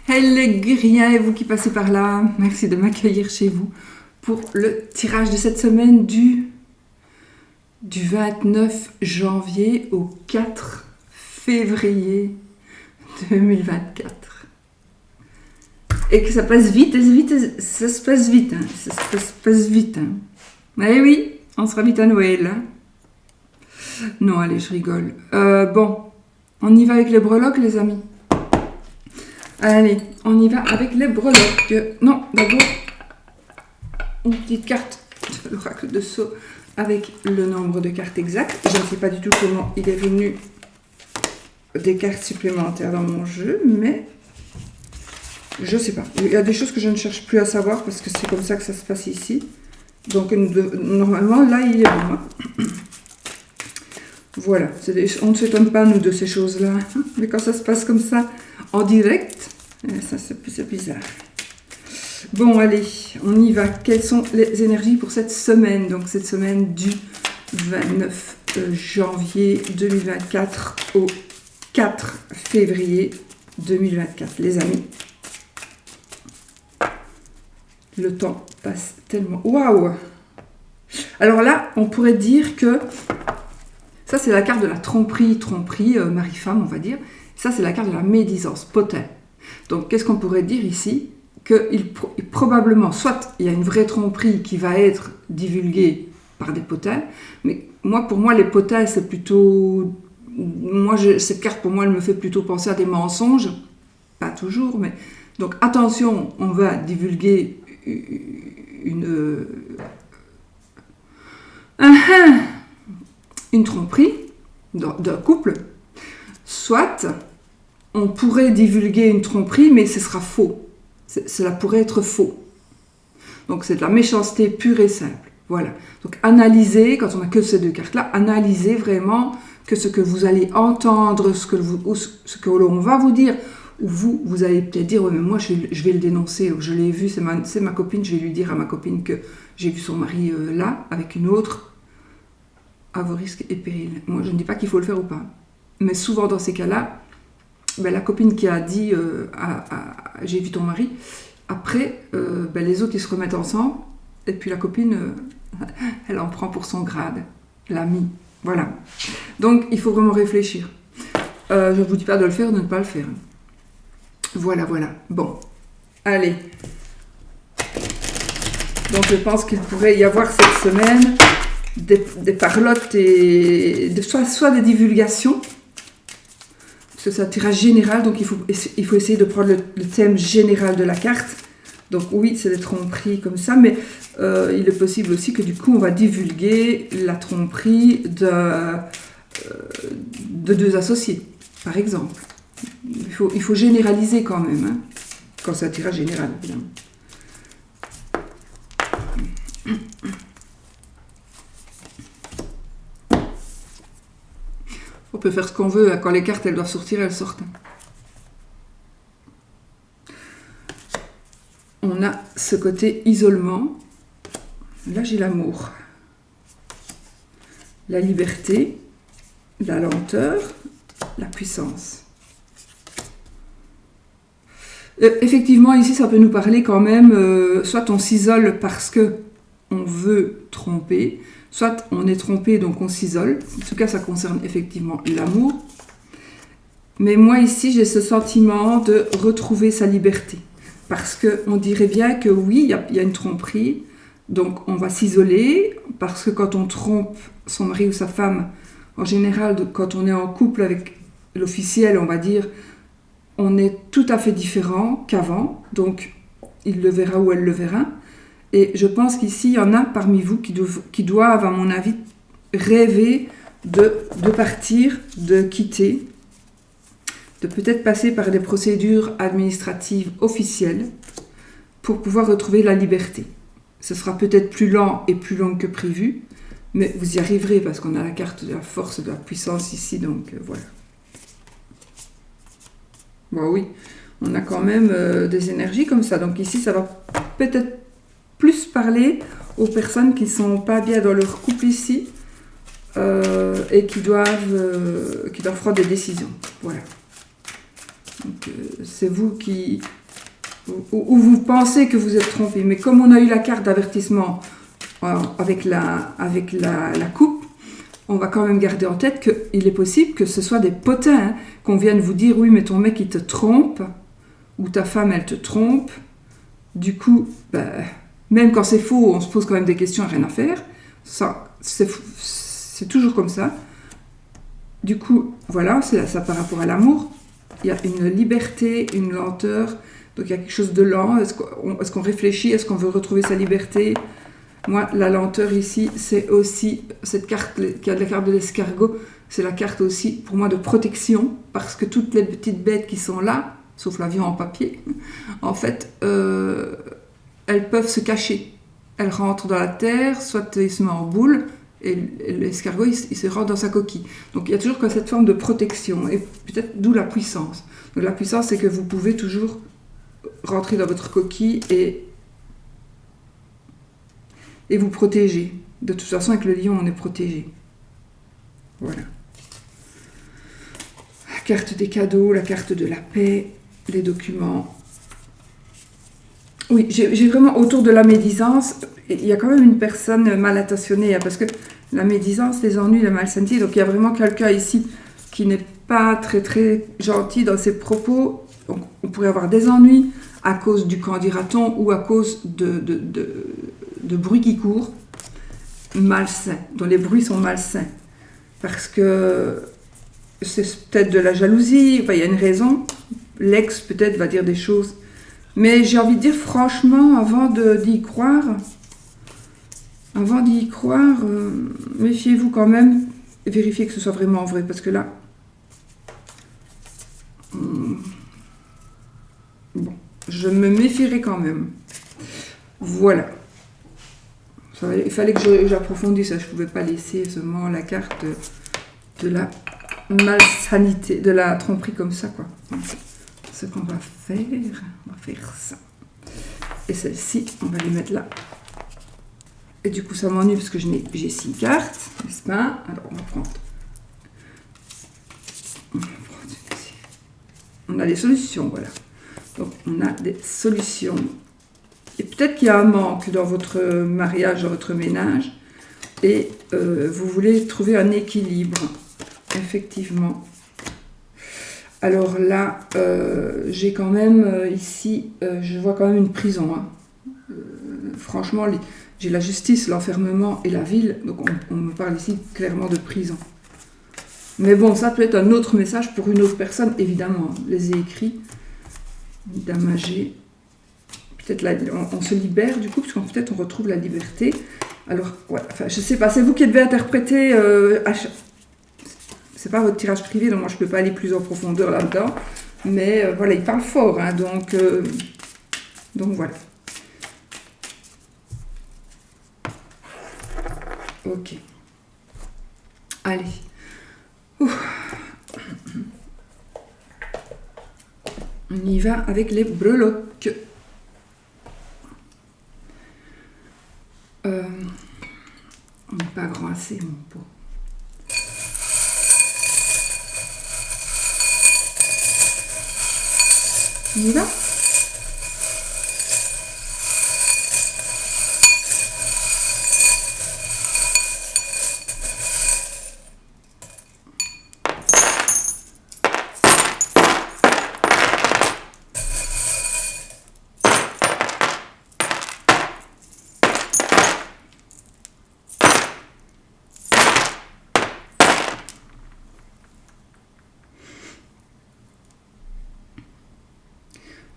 Hey les guerriers et vous qui passez par là, merci de m'accueillir chez vous pour le tirage de cette semaine du 29 janvier au 4 février 2024. Et que ça passe vite, ça se passe vite, hein, ça se passe vite. Hein. Eh oui, on sera vite à Noël. Hein. Non, allez, je rigole. Bon, on y va avec les breloques, les amis. Allez, on y va avec les breloques. Non, d'abord, une petite carte de l'oracle de Sceaux avec le nombre de cartes exact. Je ne sais pas du tout comment il est venu des cartes supplémentaires dans mon jeu, mais je ne sais pas. Il y a des choses que je ne cherche plus à savoir parce que c'est comme ça que ça se passe ici. Donc, normalement, là, il est bon. Hein. Voilà, on ne s'étonne pas, nous, de ces choses-là. Hein. Mais quand ça se passe comme ça, en direct, ça, c'est bizarre. Bon, allez, on y va. Quelles sont les énergies pour cette semaine? Donc, cette semaine du 29 janvier 2024 au 4 février 2024, les amis. Le temps passe tellement... Waouh! Alors là, on pourrait dire que... Ça, c'est la carte de la tromperie, mari-femme, on va dire. Ça, c'est la carte de la médisance, potin. Donc, qu'est-ce qu'on pourrait dire ici? Que probablement, soit il y a une vraie tromperie qui va être divulguée par des potins, mais pour moi, les potins, c'est plutôt... cette carte, pour moi, elle me fait plutôt penser à des mensonges. Pas toujours, mais... Donc, attention, on va divulguer une tromperie d'un couple, soit on pourrait divulguer une tromperie, mais ce sera faux. Cela pourrait être faux. Donc c'est de la méchanceté pure et simple. Voilà. Donc analysez, quand on n'a que ces deux cartes-là, analysez vraiment que ce que vous allez entendre, ce que l'on va vous dire, ou vous allez peut-être dire, ouais, mais moi je vais le dénoncer, je l'ai vu, c'est ma copine, je vais lui dire à ma copine que j'ai vu son mari là, avec une autre, à vos risques et périls. Moi, je ne dis pas qu'il faut le faire ou pas. Mais souvent, dans ces cas-là, la copine qui a dit j'ai vu ton mari, après, les autres, ils se remettent ensemble, et puis la copine, elle en prend pour son grade, l'amie. Voilà. Donc, il faut vraiment réfléchir. Je ne vous dis pas de le faire ou de ne pas le faire. Voilà. Bon. Allez. Donc, je pense qu'il pourrait y avoir cette semaine... Des parlottes et soit des divulgations, parce que c'est un tirage général, donc il faut essayer de prendre le thème général de la carte. Donc oui, c'est des tromperies comme ça, mais il est possible aussi que du coup on va divulguer la tromperie de deux associés, par exemple. Il faut généraliser quand même, hein, quand c'est un tirage général, évidemment. On peut faire ce qu'on veut, quand les cartes elles doivent sortir, elles sortent. On a ce côté isolement. Là, j'ai l'amour, la liberté, la lenteur, la puissance. Effectivement, ici, ça peut nous parler quand même, soit on s'isole parce que on veut tromper, soit on est trompé, donc on s'isole. En tout cas, ça concerne effectivement l'amour. Mais moi, ici, j'ai ce sentiment de retrouver sa liberté. Parce qu'on dirait bien que oui, il y a une tromperie. Donc, on va s'isoler. Parce que quand on trompe son mari ou sa femme, en général, quand on est en couple avec l'officiel, on va dire, on est tout à fait différent qu'avant. Donc, il le verra ou elle le verra. Et je pense qu'ici, il y en a parmi vous qui doivent, à mon avis, rêver de partir, de quitter, de peut-être passer par des procédures administratives officielles pour pouvoir retrouver la liberté. Ce sera peut-être plus lent et plus long que prévu, mais vous y arriverez parce qu'on a la carte de la force et de la puissance ici, donc voilà. Bon oui, on a quand même des énergies comme ça, donc ici, ça va peut-être plus parler aux personnes qui ne sont pas bien dans leur couple ici et qui doivent prendre des décisions. Voilà. C'est vous qui... Ou vous pensez que vous êtes trompé. Mais comme on a eu la carte d'avertissement avec la coupe, on va quand même garder en tête qu'il est possible que ce soit des potins, hein, qu'on vienne vous dire, oui, mais ton mec, il te trompe, ou ta femme, elle te trompe. Du coup, même quand c'est faux, on se pose quand même des questions, rien à faire. Ça, c'est toujours comme ça. Du coup, voilà, c'est ça par rapport à l'amour. Il y a une liberté, une lenteur. Donc, il y a quelque chose de lent. Est-ce qu'on réfléchit? Est-ce qu'on veut retrouver sa liberté? Moi, la lenteur ici, c'est aussi cette carte, qui a la carte de l'escargot. C'est la carte aussi, pour moi, de protection. Parce que toutes les petites bêtes qui sont là, sauf l'avion en papier, en fait, elles peuvent se cacher. Elles rentrent dans la terre, soit il se met en boule, et l'escargot, il se rentre dans sa coquille. Donc il y a toujours cette forme de protection, et peut-être d'où la puissance. Donc la puissance, c'est que vous pouvez toujours rentrer dans votre coquille et vous protéger. De toute façon, avec le lion, on est protégé. Voilà. La carte des cadeaux, la carte de la paix, les documents. Oui, j'ai vraiment, autour de la médisance, il y a quand même une personne mal intentionnée, hein, parce que la médisance, les ennuis, la malsanité, donc il y a vraiment quelqu'un ici qui n'est pas très très gentil dans ses propos. Donc, on pourrait avoir des ennuis à cause du quand dira-t-on ou à cause de bruits qui courent, malsains, dont les bruits sont malsains. Parce que c'est peut-être de la jalousie, enfin, il y a une raison. L'ex peut-être va dire des choses. Mais j'ai envie de dire franchement, avant d'y croire, méfiez-vous quand même et vérifiez que ce soit vraiment vrai. Parce que là, bon, je me méfierai quand même. Voilà. Il fallait que j'approfondisse, ça. Je ne pouvais pas laisser seulement la carte de la malsanité, de la tromperie comme ça, quoi. Donc, ce qu'on va faire ça. Et celle-ci, on va les mettre là. Et du coup, ça m'ennuie parce que j'ai 6 cartes, n'est-ce pas? Alors, on va prendre ici. On a des solutions, voilà. Donc, on a des solutions. Et peut-être qu'il y a un manque dans votre mariage, dans votre ménage, et vous voulez trouver un équilibre, effectivement. Alors là, j'ai quand même ici, je vois quand même une prison. Hein. Franchement, j'ai la justice, l'enfermement et la ville, donc on me parle ici clairement de prison. Mais bon, ça peut être un autre message pour une autre personne, évidemment. Je les ai écrits, damagés. Peut-être là, on se libère du coup, parce qu'en peut-être on retrouve la liberté. Alors, ouais, enfin, je sais pas, c'est vous qui devez interpréter. C'est pas votre tirage privé, donc moi je peux pas aller plus en profondeur là-dedans. Mais voilà, il parle fort, hein, donc voilà. Ok. Allez. On y va avec les breloques. On n'est pas grand assez, mon pot. On y va?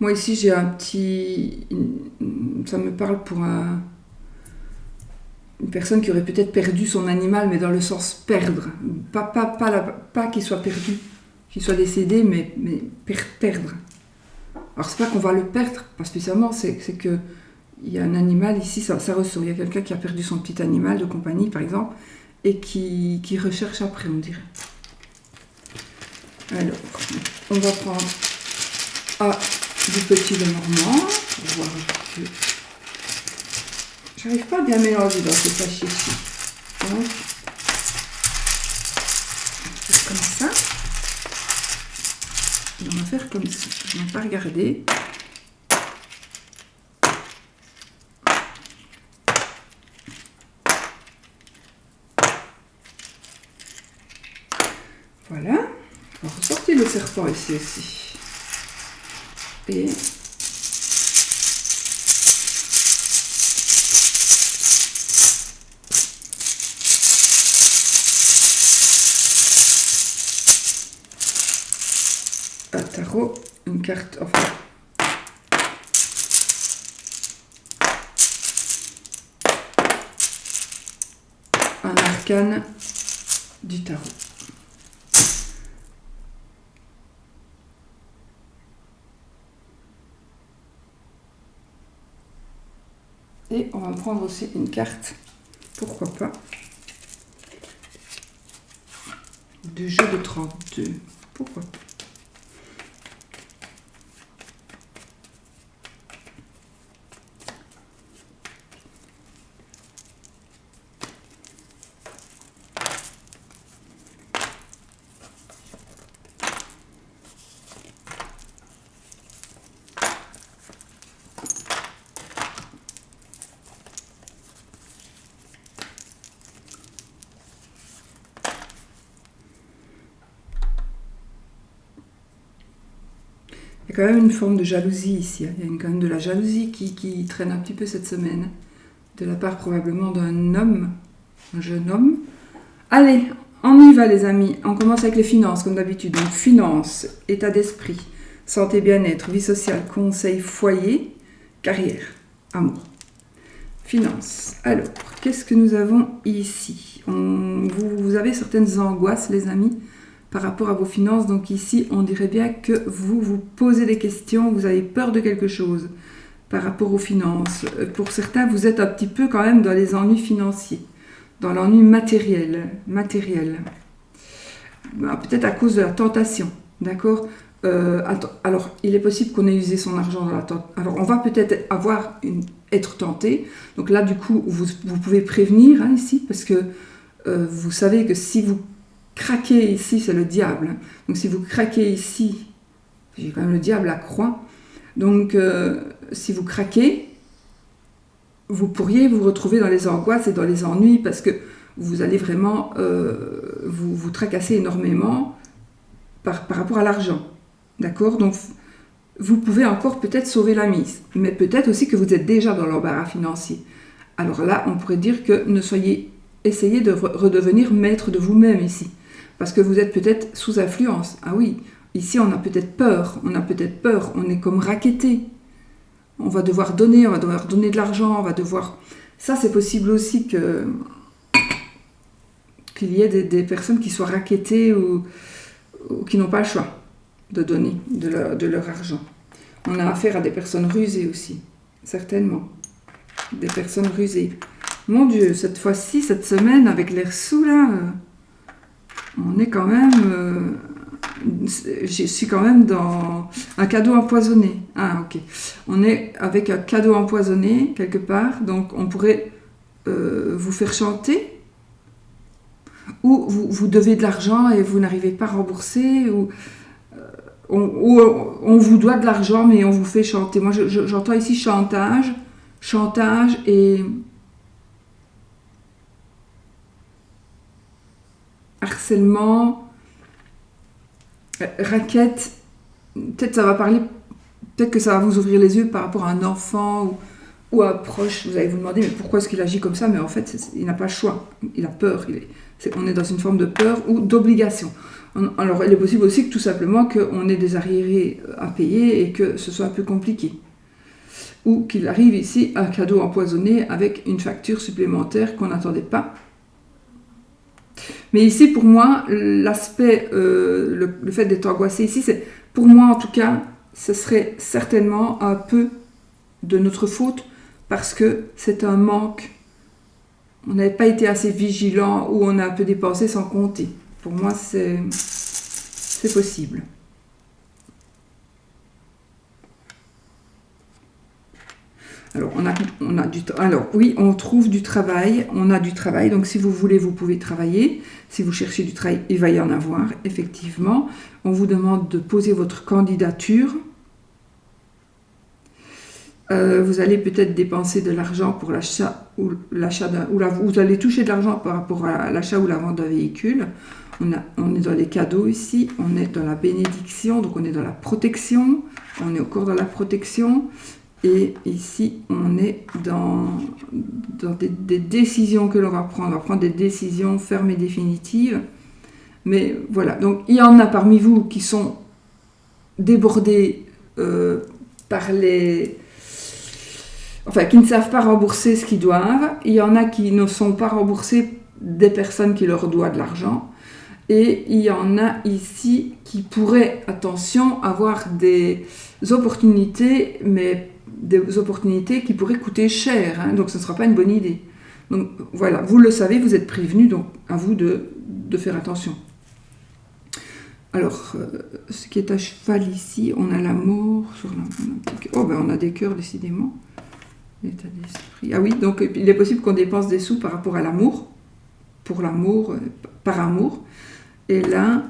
Moi ici j'ai un petit... Ça me parle pour une personne qui aurait peut-être perdu son animal, mais dans le sens perdre. Pas qu'il soit perdu, qu'il soit décédé, mais perdre. Alors c'est pas qu'on va le perdre, pas spécialement, c'est que il y a un animal ici, ça ressort. Il y a quelqu'un qui a perdu son petit animal de compagnie par exemple, et qui recherche après, on dirait. Alors, on va prendre du petit Lenormand, pour voir un peu. J'arrive pas à bien mélanger dans ce sachet-ci. Donc, c'est comme ça. Donc, va faire comme ça. Je ne vais pas regarder. Voilà. On va ressortir le serpent ici aussi. Et un tarot, une carte, enfin. Un arcane du tarot. Et on va prendre aussi une carte, pourquoi pas, du jeu de 32. Pourquoi pas. Il y a quand même une forme de jalousie ici. Il y a quand même de la jalousie qui traîne un petit peu cette semaine. De la part probablement d'un homme, un jeune homme. Allez, on y va les amis. On commence avec les finances comme d'habitude. Donc finances, état d'esprit, santé, bien-être, vie sociale, conseil, foyer, carrière, amour. Finances. Alors, qu'est-ce que nous avons ici? Vous avez certaines angoisses les amis par rapport à vos finances. Donc ici, on dirait bien que vous vous posez des questions, vous avez peur de quelque chose par rapport aux finances. Pour certains, vous êtes un petit peu quand même dans les ennuis financiers, dans l'ennui matériel. Peut-être à cause de la tentation, d'accord? Alors, il est possible qu'on ait usé son argent dans la tentation. Alors, on va peut-être être tenté. Donc là, du coup, vous pouvez prévenir hein, ici, parce que vous savez que si vous craquez ici, c'est le diable. Donc si vous craquez ici, j'ai quand même le diable à croix. Donc si vous craquez, vous pourriez vous retrouver dans les angoisses et dans les ennuis parce que vous allez vraiment vous tracasser énormément par rapport à l'argent. D'accord? Donc vous pouvez encore peut-être sauver la mise, mais peut-être aussi que vous êtes déjà dans l'embarras financier. Alors là, on pourrait dire que essayez de redevenir maître de vous-même ici. Parce que vous êtes peut-être sous influence. Ah oui, ici on a peut-être peur, on est comme racketté. On va devoir donner de l'argent, on va devoir... Ça c'est possible aussi qu'il y ait des personnes qui soient rackettées ou qui n'ont pas le choix de donner de leur argent. On a affaire à des personnes rusées aussi, certainement. Des personnes rusées. Mon Dieu, cette fois-ci, cette semaine, avec l'air sous là... on est quand même... je suis quand même dans un cadeau empoisonné. Ah, ok. On est avec un cadeau empoisonné, quelque part. Donc, on pourrait vous faire chanter. Ou vous devez de l'argent et vous n'arrivez pas à rembourser. Ou on vous doit de l'argent, mais on vous fait chanter. Moi, j'entends ici chantage et... harcèlement, raquette, peut-être que ça va vous ouvrir les yeux par rapport à un enfant ou à un proche. Vous allez vous demander mais pourquoi est-ce qu'il agit comme ça, mais en fait il n'a pas le choix, il a peur, on est dans une forme de peur ou d'obligation. Alors il est possible aussi que tout simplement qu'on ait des arriérés à payer et que ce soit un peu compliqué. Ou qu'il arrive ici un cadeau empoisonné avec une facture supplémentaire qu'on n'attendait pas. Mais ici, pour moi, l'aspect, le fait d'être angoissé ici, pour moi en tout cas, ce serait certainement un peu de notre faute parce que c'est un manque. On n'avait pas été assez vigilant ou on a un peu dépensé sans compter. Pour moi, c'est possible. Alors, alors, oui, on trouve du travail, on a du travail, donc si vous voulez, vous pouvez travailler. Si vous cherchez du travail, il va y en avoir, effectivement. On vous demande de poser votre candidature. Vous allez peut-être dépenser de l'argent pour l'achat ou vous allez toucher de l'argent par rapport à l'achat ou la vente d'un véhicule. On est dans les cadeaux ici, on est dans la bénédiction, donc on est dans la protection, on est encore dans la protection. Et ici, on est dans des décisions que l'on va prendre. On va prendre des décisions fermes et définitives. Mais voilà, donc il y en a parmi vous qui sont débordés par les... Enfin, qui ne savent pas rembourser ce qu'ils doivent. Il y en a qui ne sont pas remboursés des personnes qui leur doivent de l'argent. Et il y en a ici qui pourraient, attention, avoir des opportunités, mais des opportunités qui pourraient coûter cher, hein, donc ce ne sera pas une bonne idée. Donc voilà, vous le savez, vous êtes prévenus, donc à vous de faire attention. Alors, ce qui est à cheval ici, on a l'amour, on a des cœurs décidément, l'état d'esprit. Ah oui, donc il est possible qu'on dépense des sous par rapport à l'amour, pour l'amour, par amour, et là...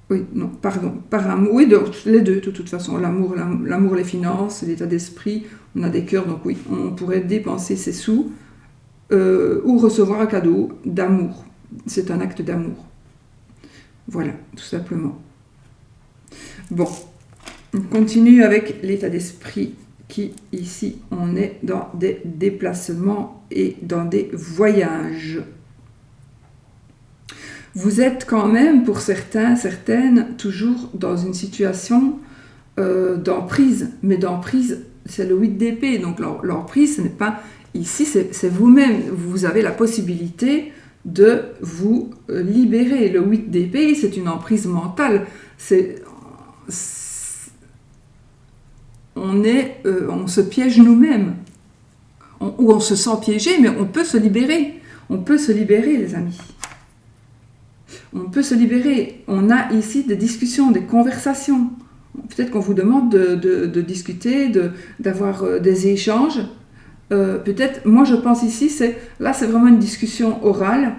Oui, non, pardon, par amour, oui, les deux, de toute façon, l'amour, les finances, l'état d'esprit, on a des cœurs, donc oui, on pourrait dépenser ses sous ou recevoir un cadeau d'amour. C'est un acte d'amour. Voilà, tout simplement. Bon, on continue avec l'état d'esprit qui, ici, on est dans des déplacements et dans des voyages. Vous êtes quand même, pour certains, certaines, toujours dans une situation d'emprise. Mais d'emprise, c'est le 8 d'épée. Donc l'emprise, ce n'est pas ici, c'est vous-même. Vous avez la possibilité de vous libérer. Le 8 d'épée, c'est une emprise mentale. On se piège nous-mêmes. Ou on se sent piégé, mais on peut se libérer. On peut se libérer, les amis. On peut se libérer. On a ici des discussions, des conversations. Peut-être qu'on vous demande de discuter, d'avoir des échanges. Peut-être, moi je pense ici, là c'est vraiment une discussion orale.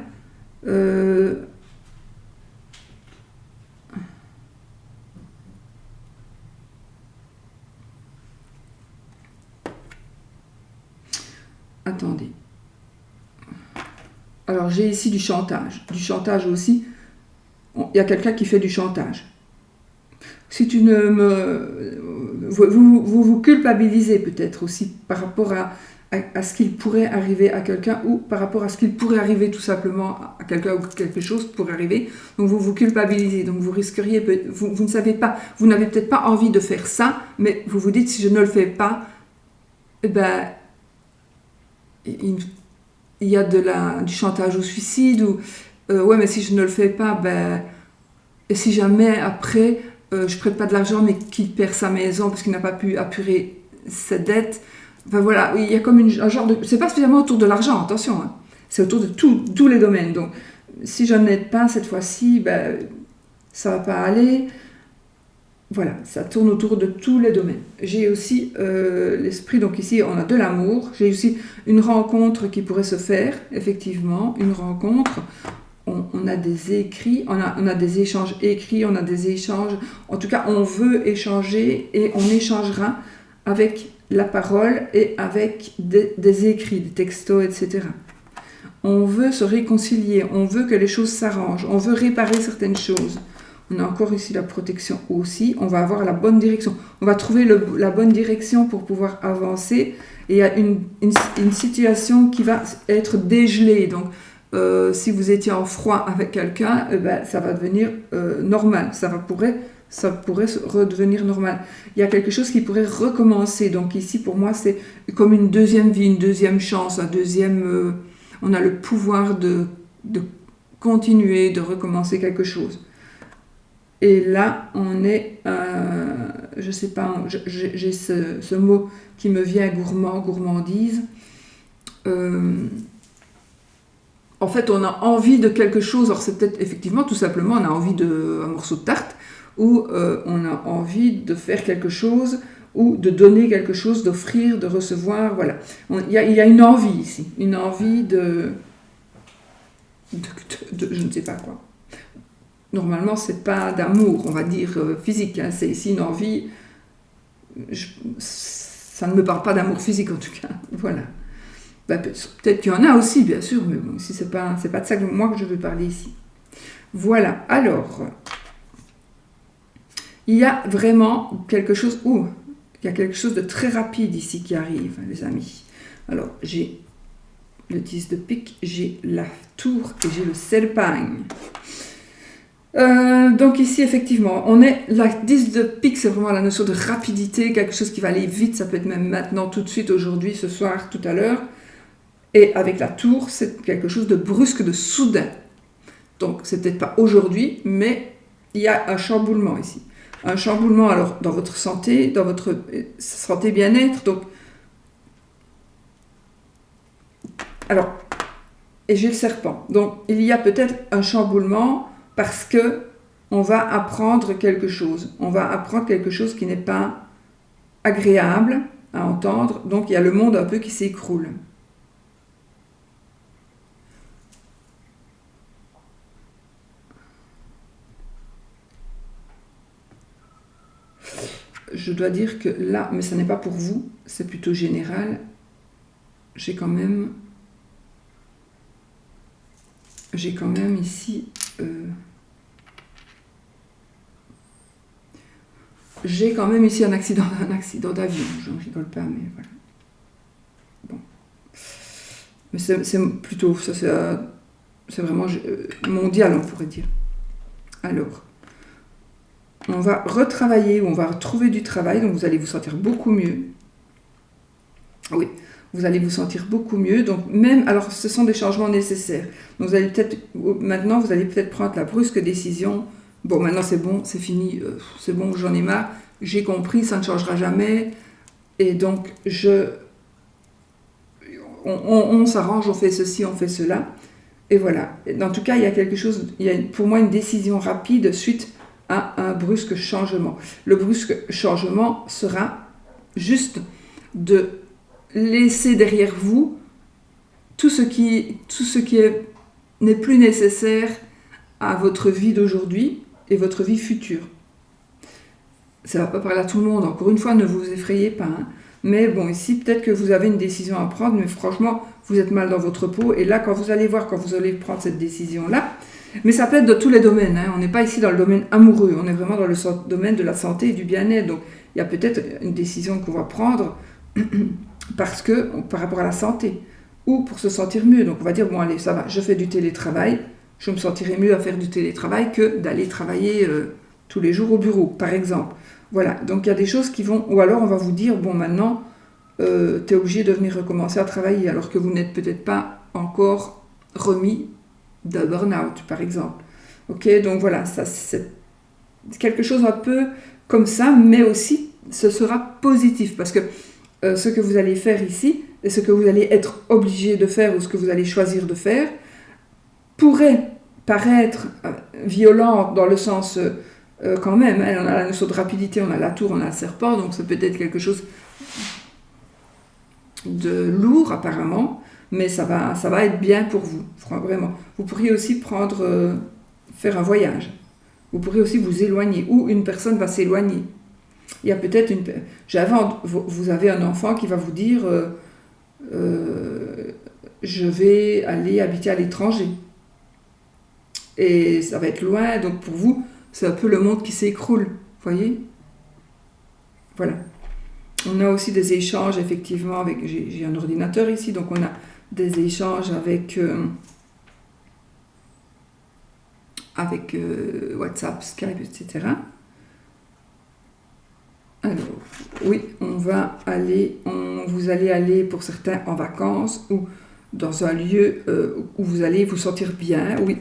Attendez. Alors j'ai ici du chantage. Du chantage aussi. Il y a quelqu'un qui fait du chantage. Si tu ne me... Vous culpabilisez peut-être aussi par rapport à ce qu'il pourrait arriver à quelqu'un ou par rapport à ce qu'il pourrait arriver tout simplement à quelqu'un ou quelque chose pourrait arriver. Donc vous vous culpabilisez. Donc vous risqueriez... Vous ne savez pas, vous n'avez peut-être pas envie de faire ça, mais vous vous dites si je ne le fais pas, eh ben... Il y a du chantage au suicide ou ouais mais si je ne le fais pas et si jamais après je prête pas de l'argent mais qu'il perd sa maison parce qu'il n'a pas pu apurer ses dettes, voilà, il y a comme un genre de... C'est pas spécialement autour de l'argent, attention, hein, c'est autour de tous les domaines. Donc si je n'aide pas cette fois-ci, ça va pas aller. Voilà, ça tourne autour de tous les domaines. J'ai aussi l'esprit, donc ici on a de l'amour, j'ai aussi une rencontre qui pourrait se faire, effectivement, une rencontre, on a des écrits, on a des échanges écrits, on a des échanges, en tout cas on veut échanger et on échangera avec la parole et avec des écrits, des textos, etc. On veut se réconcilier, on veut que les choses s'arrangent, on veut réparer certaines choses. On a encore ici la protection aussi. On va avoir la bonne direction. On va trouver la bonne direction pour pouvoir avancer. Et il y a une situation qui va être dégelée. Donc, si vous étiez en froid avec quelqu'un, ça va devenir normal. Ça pourrait redevenir normal. Il y a quelque chose qui pourrait recommencer. Donc ici, pour moi, c'est comme une deuxième vie, une deuxième chance, on a le pouvoir de continuer, de recommencer quelque chose. Et là, on est, je sais pas, j'ai ce mot qui me vient, gourmandise. En fait, on a envie de quelque chose. Alors, c'est peut-être effectivement, tout simplement, on a envie d'un morceau de tarte ou on a envie de faire quelque chose ou de donner quelque chose, d'offrir, de recevoir, voilà. Il y a une envie ici, une envie de je ne sais pas quoi. Normalement, c'est pas d'amour, on va dire physique, hein, c'est ici une envie, ça ne me parle pas d'amour physique en tout cas, voilà. Ben, peut-être qu'il y en a aussi, bien sûr, mais bon, ici, c'est pas de ça que moi que je veux parler ici. Voilà, alors, il y a vraiment quelque chose, il y a quelque chose de très rapide ici qui arrive, les amis. Alors, j'ai le 10 de pique, j'ai la tour et j'ai le serpagne. Donc ici, effectivement, la 10 de pique, c'est vraiment la notion de rapidité, quelque chose qui va aller vite, ça peut être même maintenant, tout de suite, aujourd'hui, ce soir, tout à l'heure. Et avec la tour, c'est quelque chose de brusque, de soudain. Donc, c'est peut-être pas aujourd'hui, mais il y a un chamboulement ici. Un chamboulement, alors, dans votre santé, dans votre santé bien-être. Donc, alors, et j'ai le serpent. Donc, il y a peut-être un chamboulement parce que on va apprendre quelque chose. On va apprendre quelque chose qui n'est pas agréable à entendre. Donc, il y a le monde un peu qui s'écroule. Je dois dire que là, mais ça n'est pas pour vous, c'est plutôt général, j'ai quand même ici, j'ai quand même ici un accident d'avion, je ne rigole pas, mais voilà. Bon. Mais c'est plutôt, ça c'est vraiment mondial, on pourrait dire. Alors, on va retravailler, ou on va retrouver du travail, donc vous allez vous sentir beaucoup mieux. Oui, vous allez vous sentir beaucoup mieux. Donc même, alors ce sont des changements nécessaires. Donc maintenant, vous allez peut-être prendre la brusque décision. Bon, maintenant c'est bon, c'est fini, c'est bon, j'en ai marre. J'ai compris, ça ne changera jamais. Et donc, on s'arrange, on fait ceci, on fait cela. Et voilà. En tout cas, il y a quelque chose, il y a pour moi une décision rapide suite à un brusque changement. Le brusque changement sera juste de laisser derrière vous tout ce qui n'est plus nécessaire à votre vie d'aujourd'hui et votre vie future. Ça ne va pas parler à tout le monde, encore une fois, ne vous effrayez pas. Hein. Mais bon, ici, peut-être que vous avez une décision à prendre, mais franchement, vous êtes mal dans votre peau. Et là, quand vous allez prendre cette décision-là, mais ça peut être dans tous les domaines. Hein. On n'est pas ici dans le domaine amoureux, on est vraiment dans le domaine de la santé et du bien-être. Donc, il y a peut-être une décision qu'on va prendre par rapport à la santé, ou pour se sentir mieux. Donc, on va dire, bon, allez, ça va, je fais du télétravail, je me sentirai mieux à faire du télétravail que d'aller travailler tous les jours au bureau, par exemple. Voilà, donc il y a des choses qui vont... Ou alors, on va vous dire, bon, maintenant, tu es obligé de venir recommencer à travailler, alors que vous n'êtes peut-être pas encore remis de burn-out, par exemple. Ok, donc voilà, ça c'est quelque chose un peu comme ça, mais aussi ce sera positif, parce que ce que vous allez faire ici, et ce que vous allez être obligé de faire, ou ce que vous allez choisir de faire, pourrait paraître violent dans le sens quand même, hein, on a la notion de rapidité, on a la tour, on a le serpent, donc c'est peut-être quelque chose de lourd apparemment, mais ça va être bien pour vous, vraiment. Vous pourriez aussi faire un voyage. Vous pourriez aussi vous éloigner, ou une personne va s'éloigner. Il y a peut-être vous avez un enfant qui va vous dire je vais aller habiter à l'étranger. Et ça va être loin, donc pour vous, c'est un peu le monde qui s'écroule, vous voyez ? Voilà. On a aussi des échanges, effectivement, j'ai un ordinateur ici, donc on a des échanges avec WhatsApp, Skype, etc. Alors, oui, vous allez aller pour certains en vacances ou dans un lieu où vous allez vous sentir bien. Oui.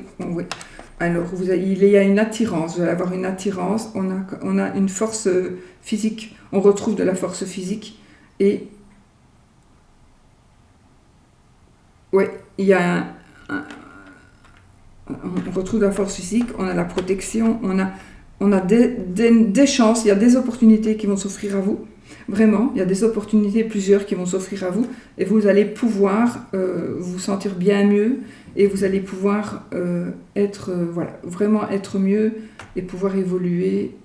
Alors, il y a une attirance, vous allez avoir une attirance, on a une force physique, on retrouve de la force physique et il y a on retrouve de la force physique, on a la protection, on a on a des chances, il y a des opportunités qui vont s'offrir à vous. Vraiment, il y a des opportunités, plusieurs qui vont s'offrir à vous, et vous allez pouvoir vous sentir bien mieux, et vous allez pouvoir voilà, vraiment être mieux, et pouvoir évoluer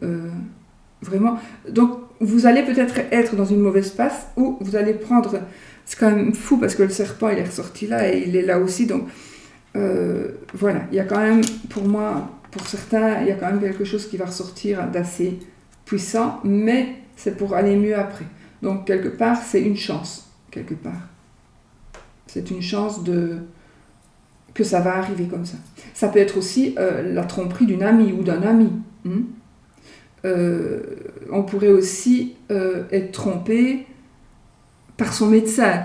vraiment. Donc, vous allez peut-être être dans une mauvaise passe, ou vous allez prendre... C'est quand même fou, parce que le serpent, il est ressorti là, et il est là aussi, donc voilà, il y a quand même, pour moi, pour certains, il y a quand même quelque chose qui va ressortir d'assez puissant, mais c'est pour aller mieux après. Donc, quelque part, c'est une chance, quelque part. C'est une chance que ça va arriver comme ça. Ça peut être aussi la tromperie d'une amie ou d'un ami. On pourrait aussi être trompé par son médecin,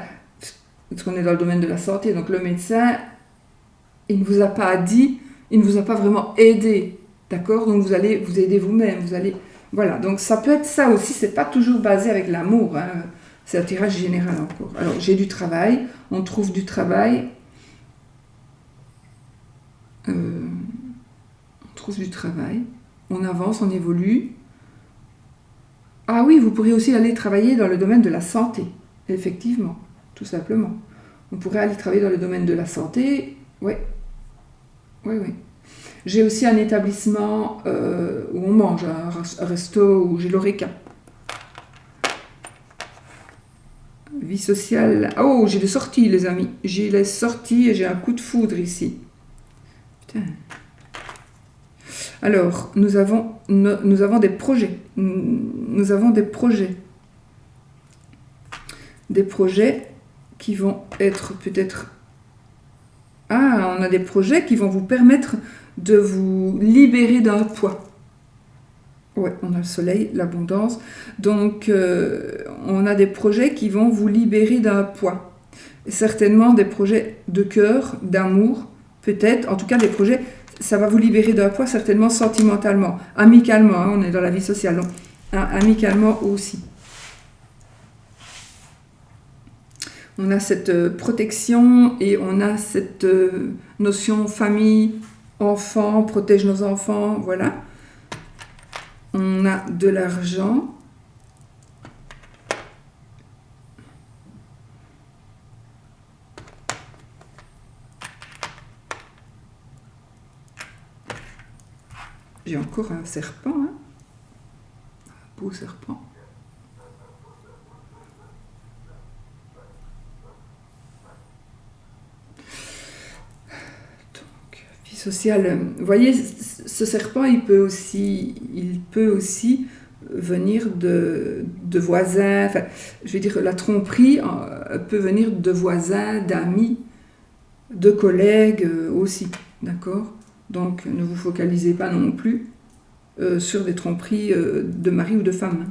parce qu'on est dans le domaine de la santé. Donc, le médecin, il ne vous a pas dit, il ne vous a pas vraiment aidé. D'accord? Donc, vous allez vous aider vous-même. Voilà, donc ça peut être ça aussi, c'est pas toujours basé avec l'amour, hein. C'est un tirage général encore. Alors, j'ai du travail, on trouve du travail, on trouve du travail, on avance, on évolue. Ah oui, vous pourriez aussi aller travailler dans le domaine de la santé, effectivement, tout simplement. On pourrait aller travailler dans le domaine de la santé, oui. J'ai aussi un établissement où on mange, un resto où j'ai l'oreca. Vie sociale. Oh, j'ai des sorties, les amis. J'ai les sorties et j'ai un coup de foudre ici. Putain. Alors, nous avons des projets. Nous avons des projets. Des projets qui vont être peut-être... Ah, on a des projets qui vont vous permettre de vous libérer d'un poids. Ouais, on a le soleil, l'abondance. Donc, on a des projets qui vont vous libérer d'un poids. Certainement des projets de cœur, d'amour, peut-être. En tout cas, des projets, ça va vous libérer d'un poids, certainement sentimentalement. Amicalement, hein, on est dans la vie sociale. Donc, hein, amicalement aussi. On a cette protection et on a cette notion famille, enfant, protège nos enfants, voilà. On a de l'argent. J'ai encore un serpent, hein. Un beau serpent. Donc, vie sociale. Vous voyez, ce serpent, il peut aussi venir de voisins. Enfin, je veux dire, la tromperie peut venir de voisins, d'amis, de collègues aussi, d'accord? Donc, ne vous focalisez pas non plus sur des tromperies de mari ou de femme.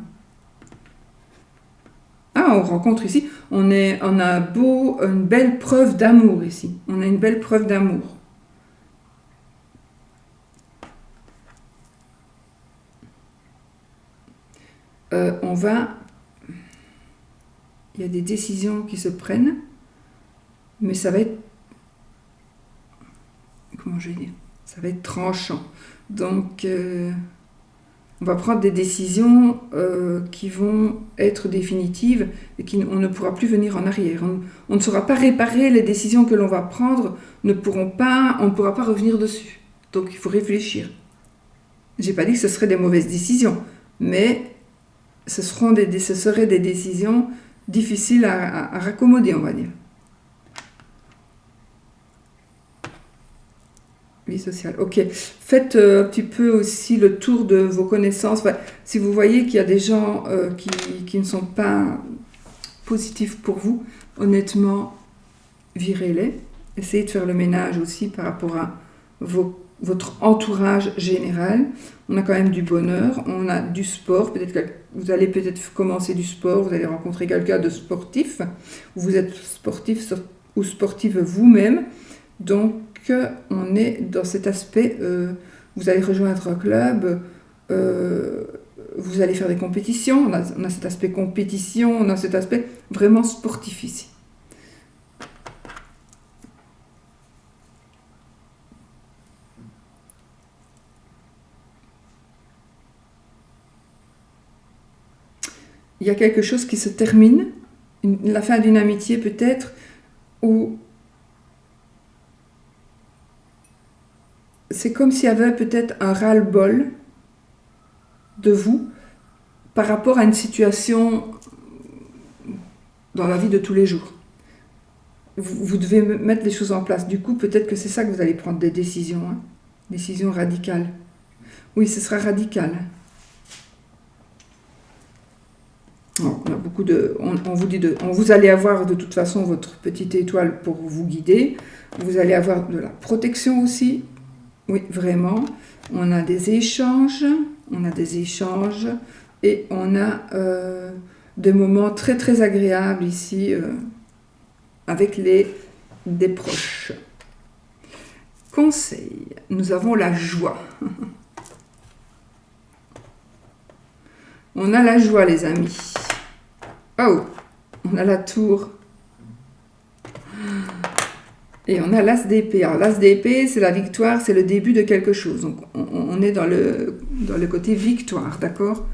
Ah, on rencontre ici, on a une belle preuve d'amour ici. On a une belle preuve d'amour. Il y a des décisions qui se prennent, mais ça va être... Comment je vais dire? Ça va être tranchant. Donc, on va prendre des décisions qui vont être définitives et on ne pourra plus venir en arrière. On ne saura pas réparer les décisions que l'on va prendre, on ne pourra pas revenir dessus. Donc, il faut réfléchir. J'ai pas dit que ce seraient des mauvaises décisions, mais ce seraient des décisions difficiles à raccommoder, on va dire. Vie sociale, ok. Faites un petit peu aussi le tour de vos connaissances. Enfin, si vous voyez qu'il y a des gens qui ne sont pas positifs pour vous, honnêtement, virez-les. Essayez de faire le ménage aussi par rapport à votre entourage général. On a quand même du bonheur, on a du sport. Peut-être que vous allez peut-être commencer du sport, vous allez rencontrer quelqu'un de sportif, ou vous êtes sportif ou sportive vous-même. Donc, on est dans cet aspect, vous allez rejoindre un club, vous allez faire des compétitions, on a cet aspect compétition, on a cet aspect vraiment sportif ici. il y a quelque chose qui se termine, la fin d'une amitié peut-être, ou c'est comme s'il y avait peut-être un ras-le-bol de vous par rapport à une situation dans la vie de tous les jours. Vous devez mettre les choses en place. Du coup, peut-être que c'est ça que vous allez prendre des décisions. Hein. Décisions radicales. Oui, ce sera radical. On a beaucoup de, on vous dit vous allez avoir de toute façon votre petite étoile pour vous guider. Vous allez avoir de la protection aussi. Oui, vraiment. On a des échanges. Et on a des moments très très agréables ici avec des proches. Conseil, nous avons la joie. On a la joie, les amis. Oh, on a la tour. Et on a l'as d'épée. Alors l'as d'épée, c'est la victoire, c'est le début de quelque chose. Donc on est dans le côté victoire, d'accord ?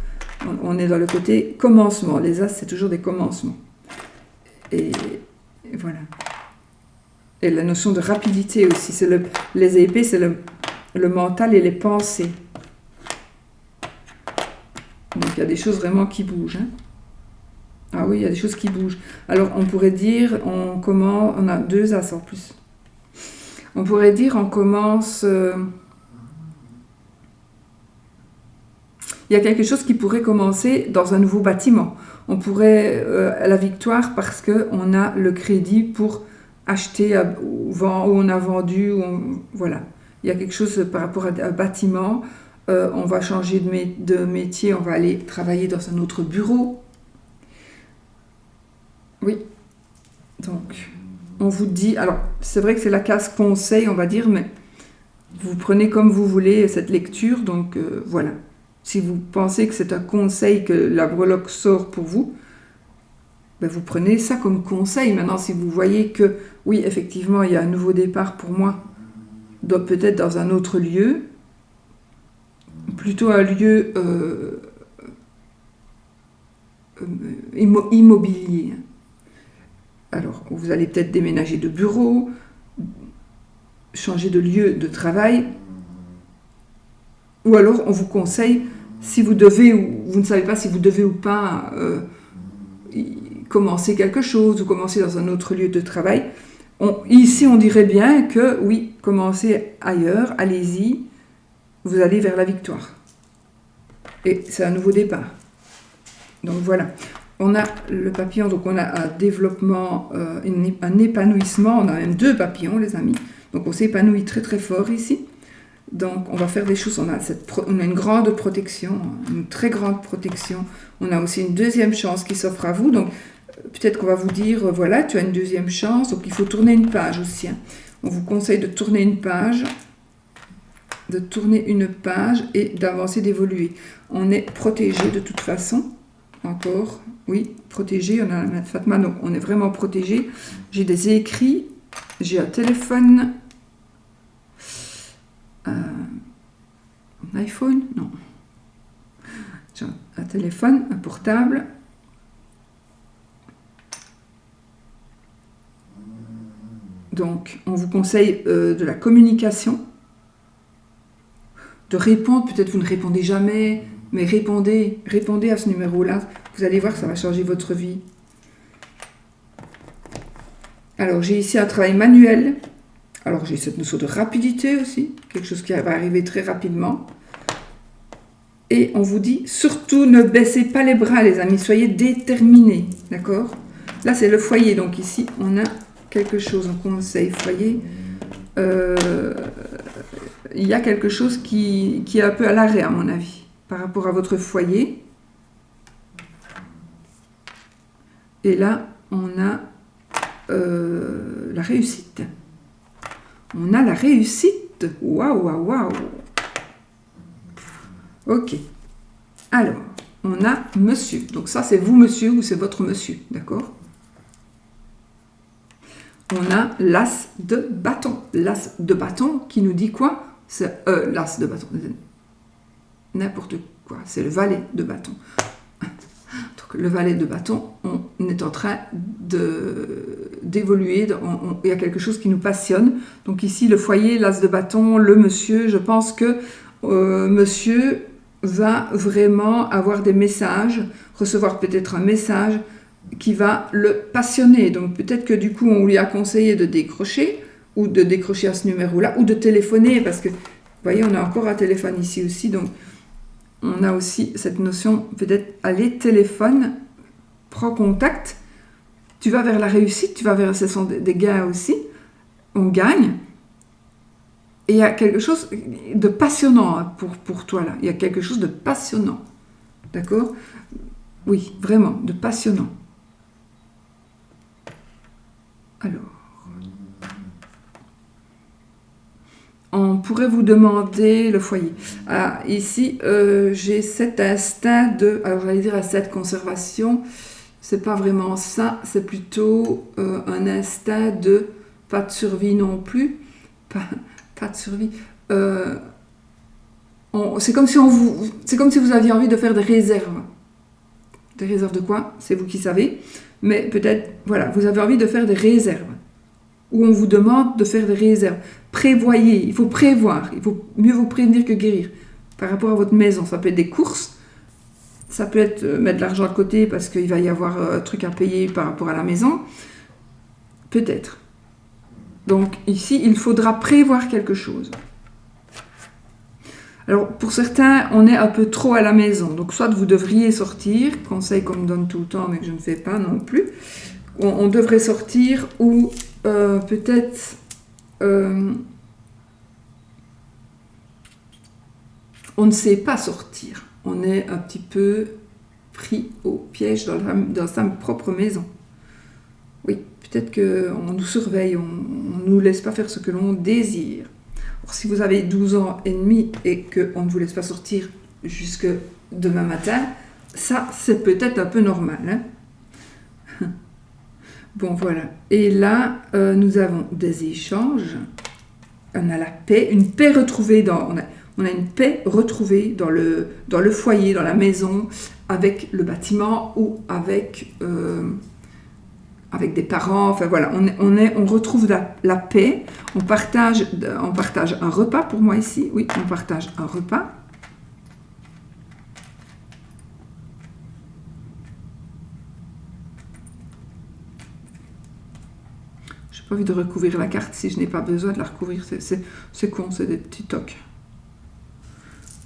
On est dans le côté commencement. Les as, c'est toujours des commencements. Et voilà. Et la notion de rapidité aussi. Les épées, c'est le mental et les pensées. Donc il y a des choses vraiment qui bougent. Hein. Ah oui, il y a des choses qui bougent. Alors on pourrait dire, on a 2 as en plus. On pourrait dire, on commence... il y a quelque chose qui pourrait commencer dans un nouveau bâtiment. On pourrait, la victoire, parce qu'on a le crédit pour acheter où on a vendu. Voilà. Il y a quelque chose par rapport à un bâtiment. On va changer de métier, on va aller travailler dans un autre bureau. Oui. Donc, on vous dit... Alors, c'est vrai que c'est la case conseil, on va dire, mais vous prenez comme vous voulez cette lecture. Donc, voilà. Si vous pensez que c'est un conseil que la breloque sort pour vous, ben vous prenez ça comme conseil. Maintenant, si vous voyez que, oui, effectivement, il y a un nouveau départ pour moi, peut-être dans un autre lieu, plutôt un lieu immobilier. Alors, vous allez peut-être déménager de bureau, changer de lieu de travail, ou alors on vous conseille, si vous devez, ou vous ne savez pas si vous devez ou pas commencer quelque chose, ou commencer dans un autre lieu de travail, ici on dirait bien que oui, commencez ailleurs, allez-y, vous allez vers la victoire. Et c'est un nouveau départ. Donc voilà. On a le papillon, donc on a un développement, un épanouissement, on a même 2 papillons, les amis. Donc on s'épanouit très très fort ici. Donc on va faire des choses, on a une grande protection, une très grande protection. On a aussi une deuxième chance qui s'offre à vous. Donc peut-être qu'on va vous dire, voilà, tu as une deuxième chance, donc il faut tourner une page aussi. Hein. On vous conseille de tourner une page, et d'avancer, d'évoluer. On est protégé de toute façon, encore, oui, protégé, on a la Fatma, donc on est vraiment protégé. J'ai des écrits, j'ai un téléphone, un iPhone, non. J'ai un téléphone, un portable. Donc, on vous conseille de la communication, de répondre. Peut-être vous ne répondez jamais, mais répondez à ce numéro-là. Vous allez voir, ça va changer votre vie. Alors, j'ai ici un travail manuel. Alors, j'ai cette notion de rapidité aussi, quelque chose qui va arriver très rapidement. Et on vous dit, surtout ne baissez pas les bras, les amis, soyez déterminés, d'accord ? Là, c'est le foyer, donc ici, on a quelque chose, on conseille foyer. Il y a quelque chose qui est un peu à l'arrêt, à mon avis, par rapport à votre foyer. Et là, on a la réussite. On a la réussite. Waouh, waouh, waouh. Ok. Alors, on a monsieur. Donc ça, c'est vous, monsieur, ou c'est votre monsieur. D'accord ? On a l'as de bâton. L'as de bâton qui nous dit quoi ? C'est l'as de bâton. N'importe quoi. C'est le valet de bâton. Donc le valet de bâton, on est en train d'évoluer, il y a quelque chose qui nous passionne. Donc ici, le foyer, l'as de bâton, le monsieur, je pense que monsieur va vraiment avoir des messages, recevoir peut-être un message qui va le passionner. Donc peut-être que du coup, on lui a conseillé de décrocher, ou de décrocher à ce numéro-là, ou de téléphoner, parce que, vous voyez, on a encore un téléphone ici aussi, donc on a aussi cette notion, peut-être, allez, téléphone, prends contact, tu vas vers la réussite, tu vas vers, ce sont des gains aussi, on gagne, et il y a quelque chose de passionnant hein, pour toi là, il y a quelque chose de passionnant, d'accord? Oui, vraiment, de passionnant. Alors, on pourrait vous demander le foyer. Ah, ici, j'ai cet instinct de, alors j'allais dire instinct de conservation, c'est pas vraiment ça, c'est plutôt un instinct de pas de survie non plus, pas de survie. C'est comme si vous aviez envie de faire des réserves. Des réserves de quoi? C'est vous qui savez. Mais peut-être, voilà, vous avez envie de faire des réserves. Où on vous demande de faire des réserves. Prévoyez, il faut prévoir. Il faut mieux vous prévenir que guérir. Par rapport à votre maison, ça peut être des courses. Ça peut être mettre de l'argent à côté parce qu'il va y avoir un truc à payer par rapport à la maison. Peut-être. Donc ici, il faudra prévoir quelque chose. Alors, pour certains, on est un peu trop à la maison. Donc, soit vous devriez sortir, conseil qu'on me donne tout le temps, mais que je ne fais pas non plus. On devrait sortir ou peut-être... on ne sait pas sortir. On est un petit peu pris au piège dans sa propre maison. Oui, peut-être qu'on nous surveille, on ne nous laisse pas faire ce que l'on désire. Alors, si vous avez 12 ans et demi et qu'on ne vous laisse pas sortir jusque demain matin, ça, c'est peut-être un peu normal. Hein. Bon, voilà. Et là, nous avons des échanges. On a la paix, une paix retrouvée on a une paix retrouvée dans le foyer, dans la maison, avec le bâtiment ou avec des parents, enfin voilà, on retrouve la paix, on partage un repas pour moi ici, oui, on partage un repas. J'ai pas envie de recouvrir la carte si je n'ai pas besoin de la recouvrir, c'est con, c'est des petits tocs.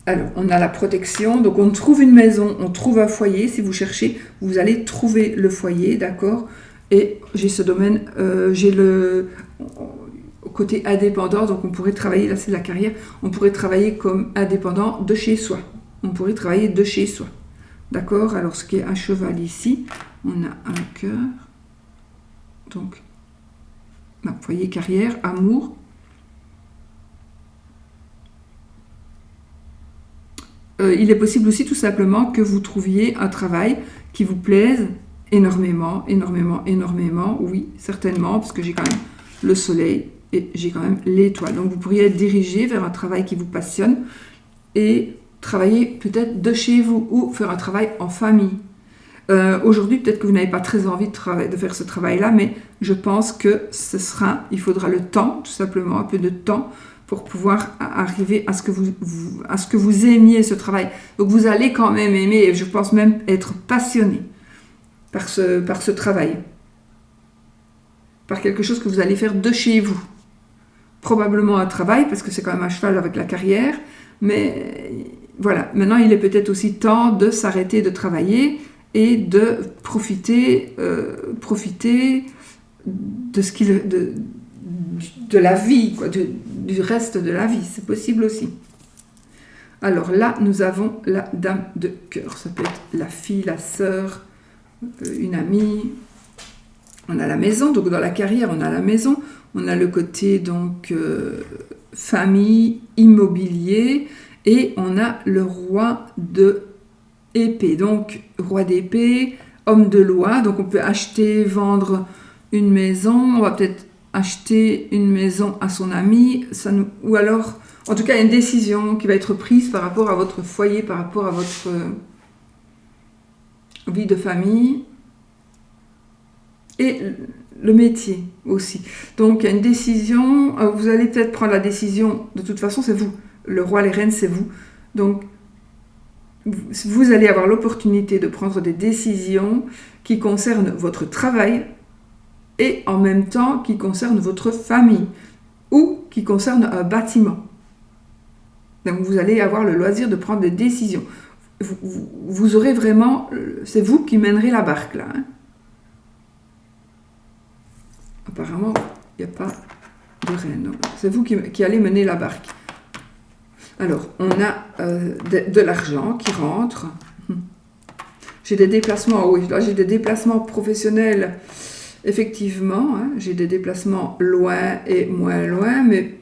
Alors, on a la protection, donc on trouve une maison, on trouve un foyer, si vous cherchez, vous allez trouver le foyer, d'accord ? Et j'ai ce domaine, j'ai le côté indépendant, donc on pourrait travailler, là c'est la carrière, on pourrait travailler comme indépendant de chez soi. On pourrait travailler de chez soi. D'accord? Alors ce qui est un cheval ici, on a un cœur. Donc, foyer, carrière, amour. Il est possible aussi tout simplement que vous trouviez un travail qui vous plaise énormément, oui, certainement, parce que j'ai quand même le soleil et j'ai quand même l'étoile. Donc vous pourriez être dirigé vers un travail qui vous passionne et travailler peut-être de chez vous ou faire un travail en famille. Aujourd'hui, peut-être que vous n'avez pas très envie de faire ce travail-là, mais je pense que il faudra le temps, tout simplement, un peu de temps pour pouvoir arriver à ce que vous aimiez ce travail. Donc vous allez quand même aimer, et je pense même être passionné par ce travail, par quelque chose que vous allez faire de chez vous. Probablement un travail, parce que c'est quand même un cheval avec la carrière, mais voilà, maintenant il est peut-être aussi temps de s'arrêter de travailler et de profiter de la vie, quoi, du reste de la vie, c'est possible aussi. Alors là, nous avons la dame de cœur, ça peut être la fille, la sœur, une amie. On a la maison, donc dans la carrière, on a la maison, on a le côté donc famille, immobilier, et on a le roi de épée, donc roi d'épée, homme de loi, donc on peut acheter, vendre une maison, on va peut-être acheter une maison à son ami, ou alors, en tout cas, une décision qui va être prise par rapport à votre foyer, par rapport à vie de famille et le métier aussi. Donc, il y a une décision, vous allez peut-être prendre la décision, de toute façon, c'est vous. Le roi, les reines, c'est vous. Donc, vous allez avoir l'opportunité de prendre des décisions qui concernent votre travail et en même temps qui concernent votre famille ou qui concernent un bâtiment. Donc, vous allez avoir le loisir de prendre des décisions. Vous aurez vraiment... C'est vous qui mènerez la barque, là. Hein. Apparemment, il n'y a pas de reine. C'est vous qui allez mener la barque. Alors, on a de l'argent qui rentre. J'ai des déplacements, oui, là j'ai des déplacements professionnels, effectivement. Hein, j'ai des déplacements loin et moins loin, mais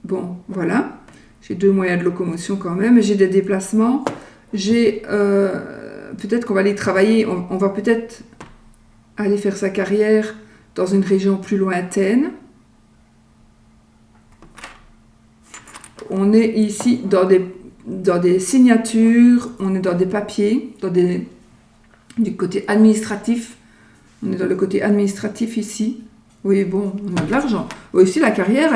bon, voilà. J'ai 2 moyens de locomotion quand même. J'ai des déplacements. J'ai peut-être qu'on va aller travailler. On va peut-être aller faire sa carrière dans une région plus lointaine. On est ici dans des signatures, on est dans des papiers, du côté administratif. On est dans le côté administratif ici. Oui, bon, on a de l'argent. Oui, ici, la carrière,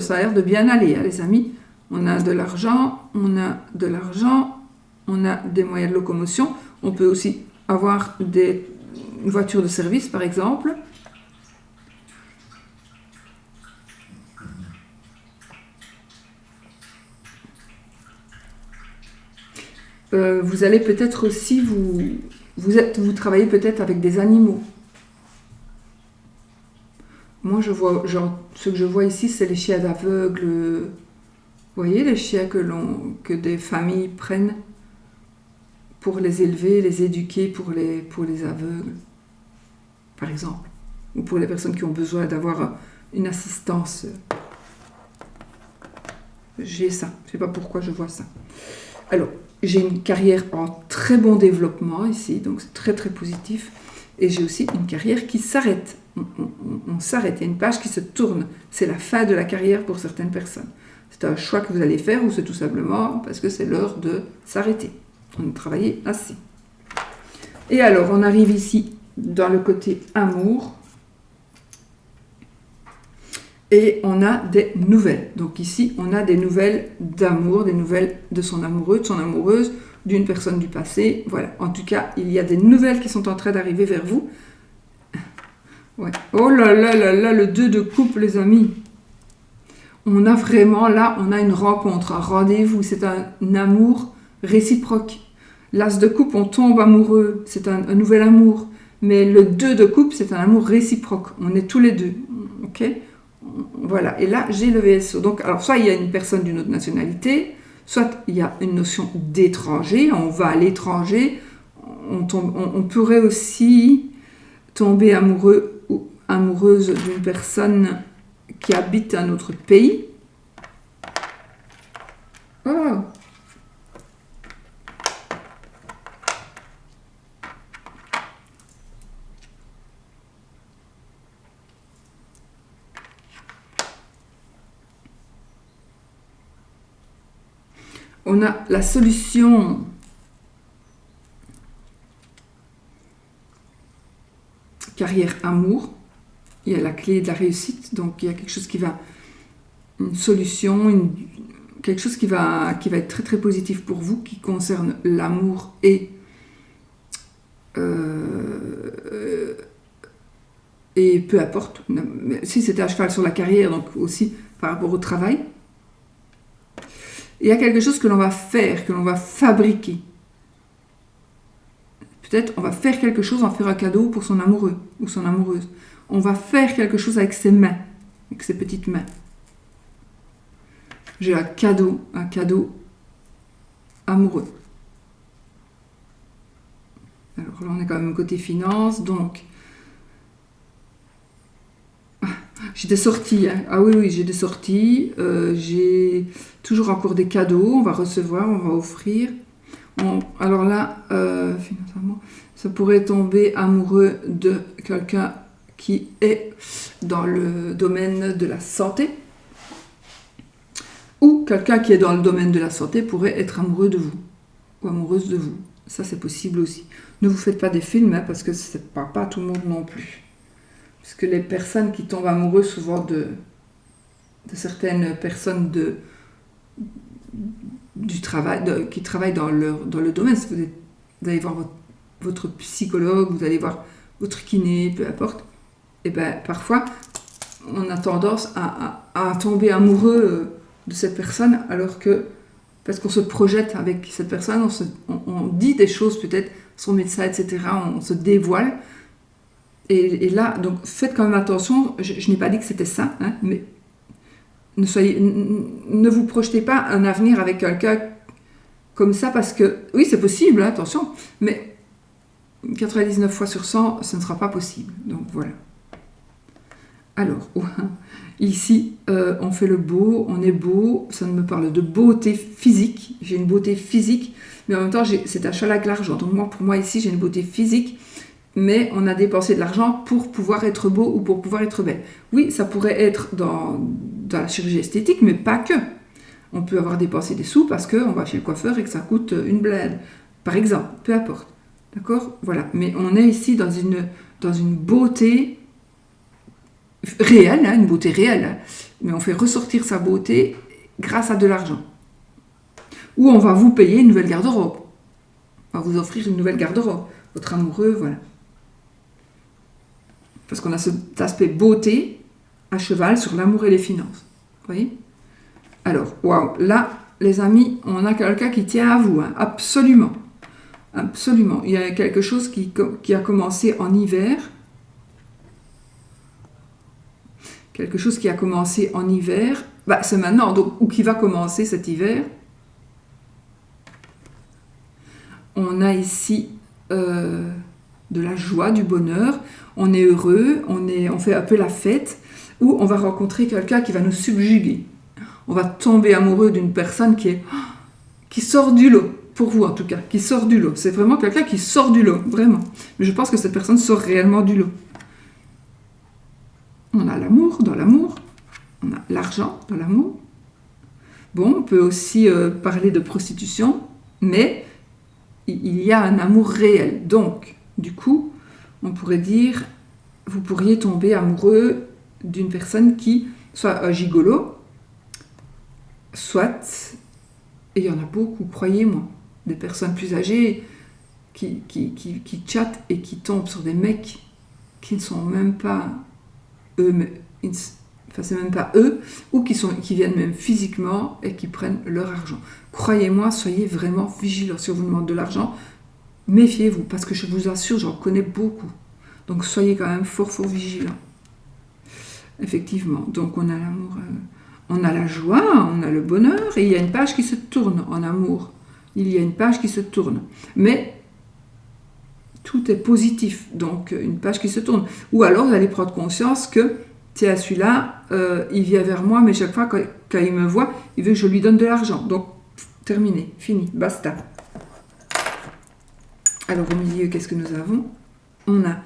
ça a l'air de bien aller, hein, les amis. On a de l'argent, on a des moyens de locomotion. On peut aussi avoir des voitures de service, par exemple. Vous allez peut-être aussi, vous travaillez peut-être avec des animaux. Moi, je vois, ce que je vois ici, c'est les chiens d'aveugles. Vous voyez, les chiens que des familles prennent pour les élever, les éduquer pour les aveugles, par exemple. Ou pour les personnes qui ont besoin d'avoir une assistance. J'ai ça. Je ne sais pas pourquoi je vois ça. Alors, j'ai une carrière en très bon développement ici, donc c'est très très positif. Et j'ai aussi une carrière qui s'arrête. On s'arrête, il y a une page qui se tourne. C'est la fin de la carrière pour certaines personnes. C'est un choix que vous allez faire ou c'est tout simplement parce que c'est l'heure de s'arrêter. On a travaillé assez. Et alors, on arrive ici dans le côté amour. Et on a des nouvelles. Donc ici, on a des nouvelles d'amour, des nouvelles de son amoureux, de son amoureuse, d'une personne du passé. Voilà. En tout cas, il y a des nouvelles qui sont en train d'arriver vers vous. Ouais. Oh là là là là, le 2 de coupe, les amis. On a vraiment, là, on a une rencontre, un rendez-vous. C'est un amour réciproque. L'as de coupe, on tombe amoureux. C'est un nouvel amour. Mais le 2 de coupe, c'est un amour réciproque. On est tous les deux. Ok ? Voilà, et là j'ai le VSO. Donc, alors soit il y a une personne d'une autre nationalité, soit il y a une notion d'étranger, on va à l'étranger, on pourrait aussi tomber amoureux ou amoureuse d'une personne qui habite un autre pays. Oh. On a la solution carrière amour. Il y a la clé de la réussite. Donc il y a quelque chose qui va... Une solution, quelque chose qui va être très très positif pour vous, qui concerne l'amour et peu importe. Si c'était à cheval sur la carrière, donc aussi par rapport au travail. Il y a quelque chose que l'on va faire, que l'on va fabriquer. Peut-être on va faire quelque chose, en faire un cadeau pour son amoureux ou son amoureuse. On va faire quelque chose avec ses mains, avec ses petites mains. J'ai un cadeau amoureux. Alors là, on est quand même côté finance, donc... J'ai des sorties, hein. Ah oui, j'ai des sorties. J'ai toujours encore des cadeaux. On va recevoir, on va offrir. Alors là, financièrement, ça pourrait tomber amoureux de quelqu'un qui est dans le domaine de la santé. Ou quelqu'un qui est dans le domaine de la santé pourrait être amoureux de vous. Ou amoureuse de vous. Ça, c'est possible aussi. Ne vous faites pas des films, hein, parce que ça ne parle pas à tout le monde non plus. Parce que les personnes qui tombent amoureuses souvent de certaines personnes du travail, qui travaillent dans le domaine, vous allez voir votre psychologue, vous allez voir votre kiné, peu importe, et bien parfois on a tendance à tomber amoureux de cette personne, alors que parce qu'on se projette avec cette personne, on dit des choses peut-être, son médecin, etc., on se dévoile. Et là, donc faites quand même attention, je n'ai pas dit que c'était ça, hein, mais ne vous projetez pas un avenir avec quelqu'un comme ça, parce que, oui, c'est possible, hein, attention, mais 99 fois sur 100, ce ne sera pas possible. Donc voilà. Alors, ici, on fait le beau, on est beau, ça me parle de beauté physique, j'ai une beauté physique, mais en même temps, c'est achat avec l'argent. Donc pour moi, ici, j'ai une beauté physique, mais on a dépensé de l'argent pour pouvoir être beau ou pour pouvoir être belle. Oui, ça pourrait être dans la chirurgie esthétique, mais pas que. On peut avoir dépensé des sous parce qu'on va chez le coiffeur et que ça coûte une blinde, par exemple, peu importe. D'accord ? Voilà. Mais on est ici dans une beauté réelle, hein, une beauté réelle, hein, mais on fait ressortir sa beauté grâce à de l'argent. Ou on va vous payer une nouvelle garde-robe. On va vous offrir une nouvelle garde-robe. Votre amoureux, voilà. Parce qu'on a cet aspect beauté à cheval sur l'amour et les finances. Vous voyez ? Alors, waouh, là, les amis, on a quelqu'un qui tient à vous, hein, absolument. Absolument. Il y a quelque chose qui a commencé en hiver. Quelque chose qui a commencé en hiver. Bah, c'est maintenant, donc, ou qui va commencer cet hiver. On a ici de la joie, du bonheur. On est heureux, on fait un peu la fête, ou on va rencontrer quelqu'un qui va nous subjuguer. On va tomber amoureux d'une personne qui sort du lot, pour vous en tout cas, qui sort du lot. C'est vraiment quelqu'un qui sort du lot, vraiment. Mais je pense que cette personne sort réellement du lot. On a l'amour dans l'amour, on a l'argent dans l'amour. Bon, on peut aussi parler de prostitution, mais il y a un amour réel. Donc, du coup, on pourrait dire, vous pourriez tomber amoureux d'une personne qui soit un gigolo, soit, et il y en a beaucoup, croyez-moi, des personnes plus âgées qui chattent et qui tombent sur des mecs qui ne sont même pas eux, enfin c'est même pas eux, ou qui viennent même physiquement et qui prennent leur argent. Croyez-moi, soyez vraiment vigilants. Si on vous demande de l'argent, méfiez-vous, parce que je vous assure, j'en connais beaucoup. Donc soyez quand même fort vigilants. Effectivement, donc on a l'amour, on a la joie, on a le bonheur, et il y a une page qui se tourne en amour. Il y a une page qui se tourne. Mais tout est positif, donc une page qui se tourne. Ou alors vous allez prendre conscience que, tiens, celui-là, il vient vers moi, mais chaque fois quand il me voit, il veut que je lui donne de l'argent. Donc, terminé, fini, basta. Alors au milieu, qu'est-ce que nous avons ? On a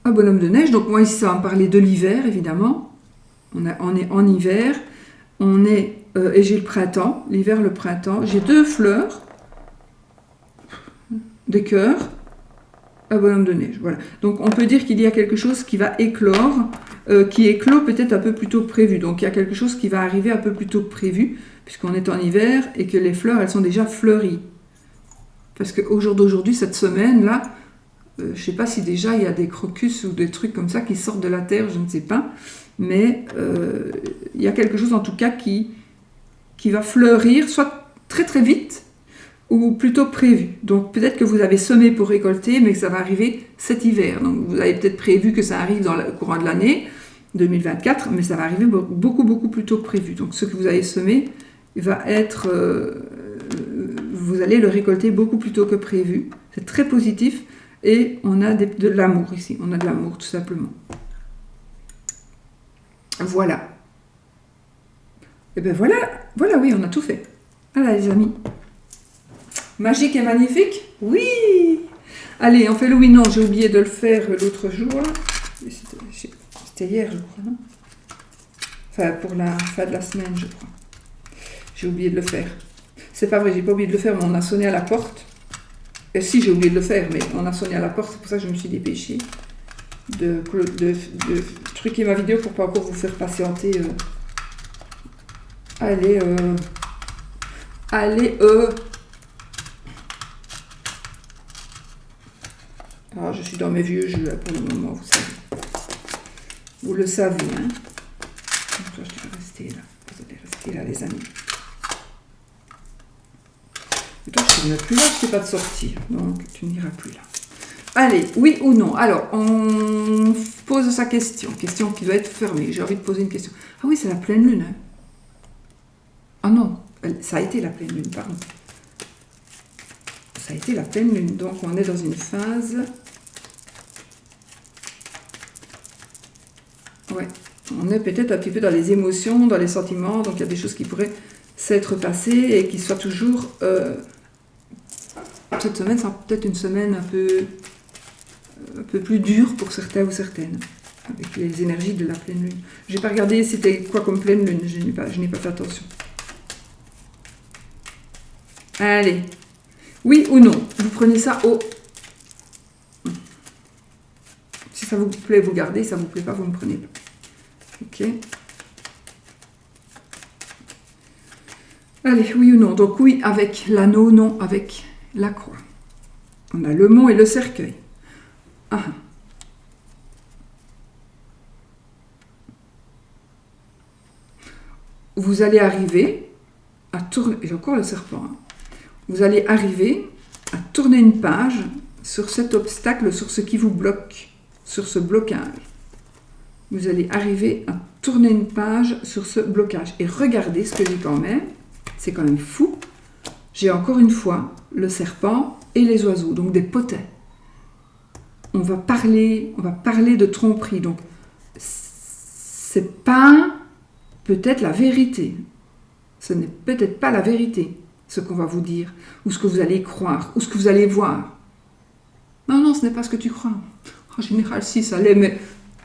un bonhomme de neige, donc moi ici ça va me parler de l'hiver, évidemment. On est en hiver, et j'ai le printemps, l'hiver, le printemps. J'ai deux fleurs, des cœurs, un bonhomme de neige, voilà. Donc on peut dire qu'il y a quelque chose qui va éclore, qui éclot peut-être un peu plus tôt que prévu. Donc il y a quelque chose qui va arriver un peu plus tôt que prévu, puisqu'on est en hiver et que les fleurs, elles sont déjà fleuries. Parce qu'au jour d'aujourd'hui, cette semaine-là, je ne sais pas si déjà il y a des crocus ou des trucs comme ça qui sortent de la terre, je ne sais pas. Mais il y a quelque chose en tout cas qui va fleurir, soit très très vite, ou plutôt prévu. Donc peut-être que vous avez semé pour récolter, mais que ça va arriver cet hiver. Donc vous avez peut-être prévu que ça arrive dans le courant de l'année 2024, mais ça va arriver beaucoup plus tôt que prévu. Donc ce que vous avez semé va être... vous allez le récolter beaucoup plus tôt que prévu. C'est très positif. Et on a de l'amour ici. On a de l'amour, tout simplement. Voilà. Et bien voilà, oui, on a tout fait. Voilà les amis. Magique et magnifique ? Oui ! Allez, on fait le oui, non, j'ai oublié de le faire l'autre jour. C'était hier, je crois, non ? Enfin, pour la fin de la semaine, je crois. J'ai oublié de le faire. C'est pas vrai, j'ai pas oublié de le faire, mais on a sonné à la porte. Et si, j'ai oublié de le faire, mais on a sonné à la porte, c'est pour ça que je me suis dépêchée de truquer ma vidéo pour pas encore vous faire patienter. Allez, Ah, je suis dans mes vieux jeux pour le moment, vous savez. Vous le savez, hein. Toi, je vais rester là. Vous allez rester là, les amis. Et toi, je ne plus là, je n'ai pas de sortie. Donc, tu n'iras plus là. Allez, oui ou non? Alors, on pose sa question. Question qui doit être fermée. J'ai envie de poser une question. Ah oui, c'est la pleine lune. Hein. Ah non, ça a été la pleine lune, pardon. Ça a été la pleine lune. Donc, on est dans une phase... Ouais, on est peut-être un petit peu dans les émotions, dans les sentiments. Donc, il y a des choses qui pourraient s'être passées et qui soient toujours... Cette semaine sera peut-être une semaine un peu plus dure pour certains ou certaines, avec les énergies de la pleine lune. Je n'ai pas regardé c'était quoi comme pleine lune, je n'ai pas fait attention. Allez, oui ou non, vous prenez ça au... Si ça vous plaît, vous gardez, si ça ne vous plaît pas, vous ne prenez pas. Ok. Allez, oui ou non, donc oui avec l'anneau, non avec la croix. On a le mont et le cercueil. Ah. Vous allez arriver à tourner, et encore le serpent, hein. Vous allez arriver à tourner une page sur cet obstacle, sur ce qui vous bloque, sur ce blocage. Vous allez arriver à tourner une page sur ce blocage. Et regardez ce que j'ai quand même, c'est quand même fou. J'ai encore une fois le serpent et les oiseaux, donc des potets. On va parler de tromperie. Donc, c'est pas peut-être la vérité. Ce n'est peut-être pas la vérité, ce qu'on va vous dire, ou ce que vous allez croire, ou ce que vous allez voir. Non, non, ce n'est pas ce que tu crois. En général, si, ça l'est, mais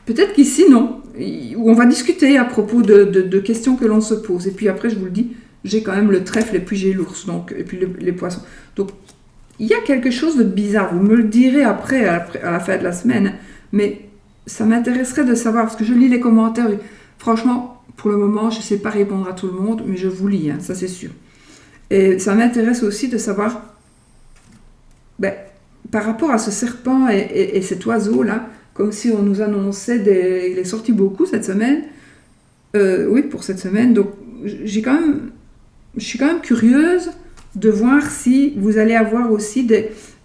peut-être qu'ici, non. Où on va discuter à propos de questions que l'on se pose. Et puis après, je vous le dis, j'ai quand même le trèfle et puis j'ai l'ours, donc, et puis les poissons. Donc, il y a quelque chose de bizarre. Vous me le direz après, à la fin de la semaine. Mais ça m'intéresserait de savoir, parce que je lis les commentaires. Franchement, pour le moment, je ne sais pas répondre à tout le monde, mais je vous lis, hein, ça c'est sûr. Et ça m'intéresse aussi de savoir, par rapport à ce serpent et cet oiseau-là, comme si on nous annonçait, il est sorti beaucoup cette semaine. Oui, pour cette semaine. Donc, je suis quand même curieuse de voir si vous allez avoir aussi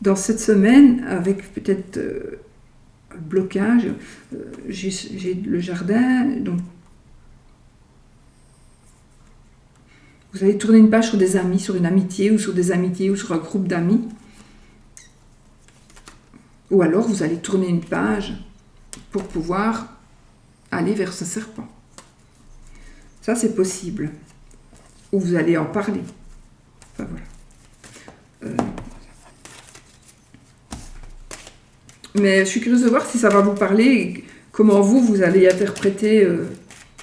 dans cette semaine, avec peut-être un blocage, j'ai le jardin, donc vous allez tourner une page sur des amis, sur une amitié, ou sur des amitiés, ou sur un groupe d'amis. Ou alors vous allez tourner une page pour pouvoir aller vers ce serpent. Ça, c'est possible. Ou vous allez en parler. Enfin, voilà. Mais je suis curieuse de voir si ça va vous parler et comment vous allez interpréter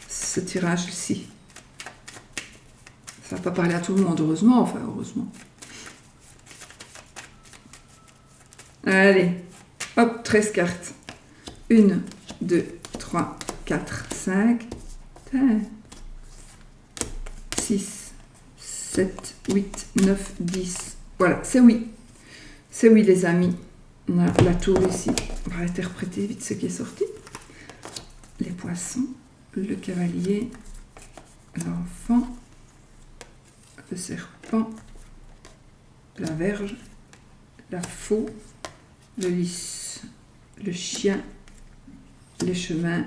ce tirage-ci. Ça va pas parler à tout le monde, heureusement. Enfin, heureusement. Allez. Hop, 13 cartes. 1, 2, 3, 4, 5, 6, 7, 8, 9, 10. Voilà, c'est oui. C'est oui, les amis. On a la tour ici. On va interpréter vite ce qui est sorti. Les poissons, le cavalier, l'enfant, le serpent, la verge, la faux, le lys, le chien, les chemins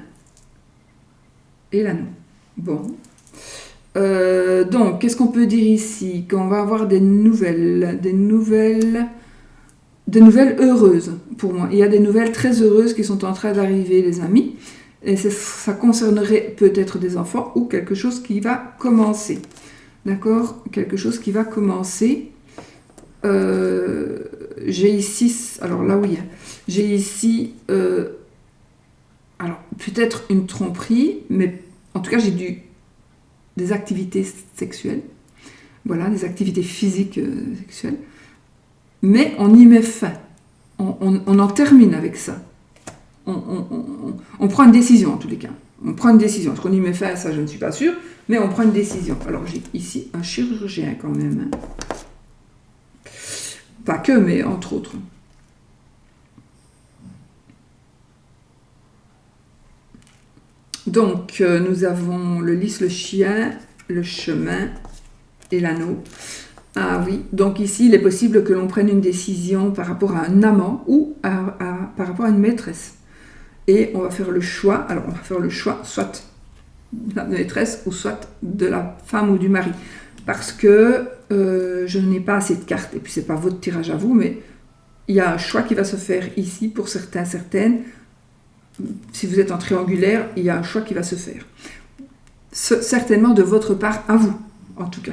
et l'anneau. Bon. Donc, qu'est-ce qu'on peut dire ici? Qu'on va avoir des nouvelles heureuses pour moi. Il y a des nouvelles très heureuses qui sont en train d'arriver, les amis. Et ça concernerait peut-être des enfants ou quelque chose qui va commencer. D'accord? Quelque chose qui va commencer. J'ai ici... Alors là, oui. J'ai ici... alors, peut-être une tromperie, mais en tout cas, j'ai des activités sexuelles. Voilà, des activités physiques sexuelles. mais on y met fin. On en termine avec ça. On prend une décision, en tous les cas. On prend une décision. Est-ce qu'on y met fin, ça, je ne suis pas sûre, mais on prend une décision. Alors, j'ai ici un chirurgien, quand même. Pas que, mais entre autres. Donc, nous avons le lys, le chien, le chemin et l'anneau. Ah oui, donc ici, il est possible que l'on prenne une décision par rapport à un amant ou par rapport à une maîtresse. Et on va faire le choix, alors on va faire le choix soit de la maîtresse ou soit de la femme ou du mari. Parce que je n'ai pas assez de cartes, et puis c'est pas votre tirage à vous, mais il y a un choix qui va se faire ici pour certains, certaines. Si vous êtes en triangulaire, il y a un choix qui va se faire. Certainement de votre part à vous, en tout cas.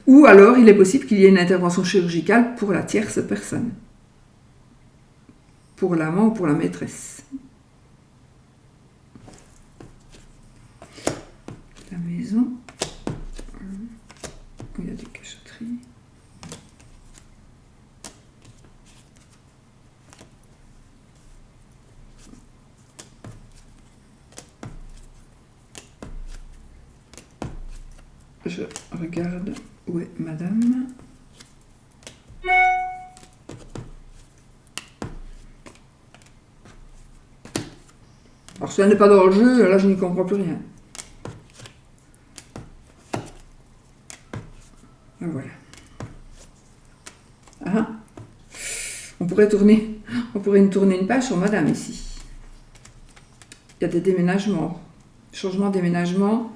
Ou alors, il est possible qu'il y ait une intervention chirurgicale pour la tierce personne. Pour l'amant ou pour la maîtresse. La maison. Il y a des cachotteries. Je regarde où est madame. Alors si elle n'est pas dans le jeu, là je n'y comprends plus rien. Et voilà. Ah, on pourrait tourner une page sur madame ici. Il y a des déménagements, changement de déménagement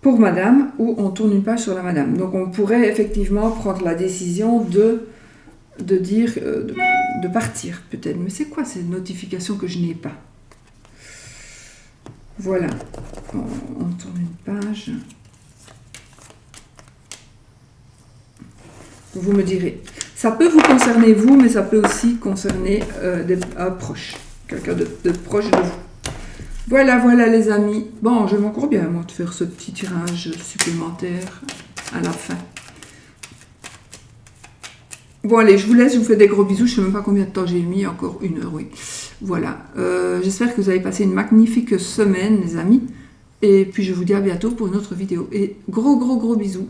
pour madame, où on tourne une page sur la madame. Donc on pourrait effectivement prendre la décision de dire, de partir peut-être. Mais c'est quoi ces notifications que je n'ai pas? Voilà, on tourne une page. Vous me direz. Ça peut vous concerner vous, mais ça peut aussi concerner un proche, quelqu'un de proche de vous. Voilà, voilà les amis. Bon, j'aime encore bien, moi, de faire ce petit tirage supplémentaire à la fin. Bon, allez, je vous laisse, je vous fais des gros bisous. Je ne sais même pas combien de temps j'ai mis, encore 1 heure, oui. Voilà. J'espère que vous avez passé une magnifique semaine, les amis. Et puis, je vous dis à bientôt pour une autre vidéo. Et gros bisous.